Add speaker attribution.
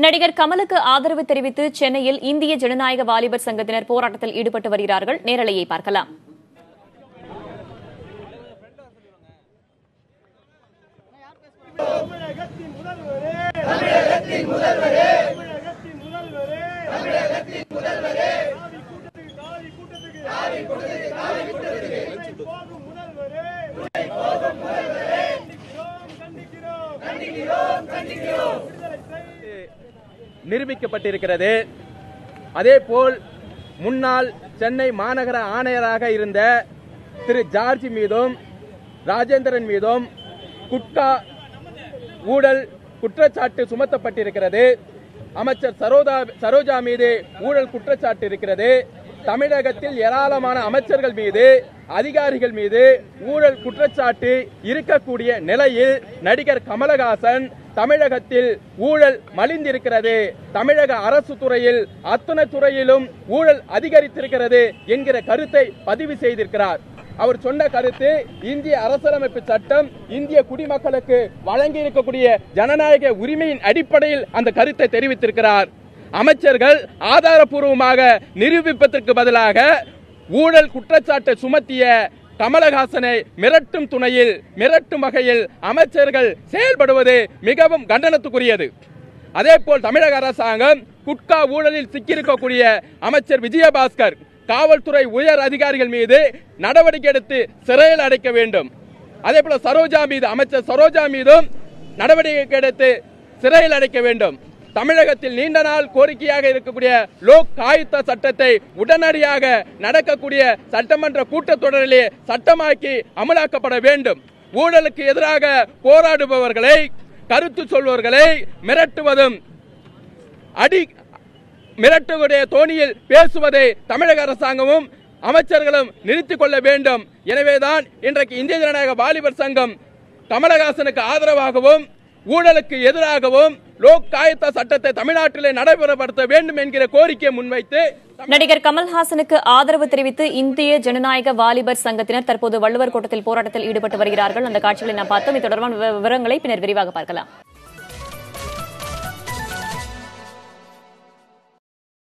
Speaker 1: நடிகர் கமலுக்கு ஆதரவு தெரிவித்து சென்னையில் இந்திய ஜனநாயக வாலிபர் சங்கத்தினர் போராட்டத்தில் ஈடுபட்டு வருகிறார்கள். நேரலையை பார்க்கலாம்.
Speaker 2: நிரூபிக்கப்பட்டிருக்கிறது. அதேபோல் முன்னாள் சென்னை மாநகர ஆணையராக இருந்த திரு ஜார்ஜ் மீதும் ராஜேந்திரன் மீதும் குட்கா ஊழல் குற்றச்சாட்டு சுமத்தப்பட்டிருக்கிறது. அமைச்சர் சரோஜா மீது ஊழல் குற்றச்சாட்டு இருக்கிறது. தமிழகத்தில் ஏராளமான அமைச்சர்கள் மீது அதிகாரிகள் மீது ஊழல் குற்றச்சாட்டு இருக்கக்கூடிய நிலையில் நடிகர் கமலஹாசன் தமிழகத்தில் ஊழல் மலிந்திருக்கிறது, தமிழக அரசு துறையில் அத்தனை துறையிலும் ஊழல் அதிகரித்திருக்கிறது என்கிற கருத்தை பதிவு செய்திருக்கிறார். அவர் சொன்ன கருத்து இந்திய அரசியலமைப்பு சட்டம் இந்திய குடிமக்களுக்கு வழங்கி இருக்கக்கூடிய ஜனநாயக உரிமையின் அடிப்படையில் அந்த கருத்தை தெரிவித்திருக்கிறார். அமைச்சர்கள் ஆதாரப்பூர்வமாக நிரூபிப்பதற்கு பதிலாக ஊழல் குற்றச்சாட்டை சுமத்திய கமலஹாசனை மிரட்டும் துணையில் மிரட்டும் வகையில் அமைச்சர்கள் செயல்படுவது மிகவும் கண்டனத்துக்குரியது. அதேபோல் தமிழக அரசாங்கம் குட்கா ஊழலில் சிக்கியிருக்கக்கூடிய அமைச்சர் விஜயபாஸ்கர் காவல்துறை உயர் அதிகாரிகள் மீது நடவடிக்கை எடுத்து சிறையில் அடைக்க வேண்டும். அதேபோல அமைச்சர் சரோஜா மீதும் நடவடிக்கை எடுத்து சிறையில் அடைக்க வேண்டும். தமிழகத்தில் நீண்ட நாள் கோரிக்கையாக இருக்கக்கூடிய லோக் ஆயுக்தா சட்டத்தை உடனடியாக நடக்கக்கூடிய சட்டமன்ற கூட்டத்தொடரிலே சட்டமாக்கி அமலாக்கப்பட வேண்டும். ஊழலுக்கு எதிராக போராடுபவர்களை கருத்து சொல்பவர்களை மிரட்டுவதும் மிரட்டுடைய தோணியில் பேசுவதை தமிழக அரசாங்கமும் அமைச்சர்களும் நிறுத்திக் கொள்ள வேண்டும். எனவேதான் இன்றைக்கு இந்திய ஜனநாயக வாலிபர் சங்கம் கமலஹாசனுக்கு ஆதரவாகவும் ஊழலுக்கு எதிராகவும் லோக் ஆயுக்தா சட்டத்தை தமிழ்நாட்டிலே நடைமுறைப்படுத்த வேண்டும் என்கிற கோரிக்கையை முன்வைத்து
Speaker 1: நடிகர் கமல்ஹாசனுக்கு ஆதரவு தெரிவித்து இந்திய ஜனநாயக வாலிபர் சங்கத்தினர் தற்போது வள்ளுவர் கோட்டத்தில் போராட்டத்தில் ஈடுபட்டு வருகிறார்கள். அந்த காட்சிகளை நாம் பார்த்தோம். இது தொடர்பான விவரங்களை பின்னர் விரிவாக பார்க்கலாம்.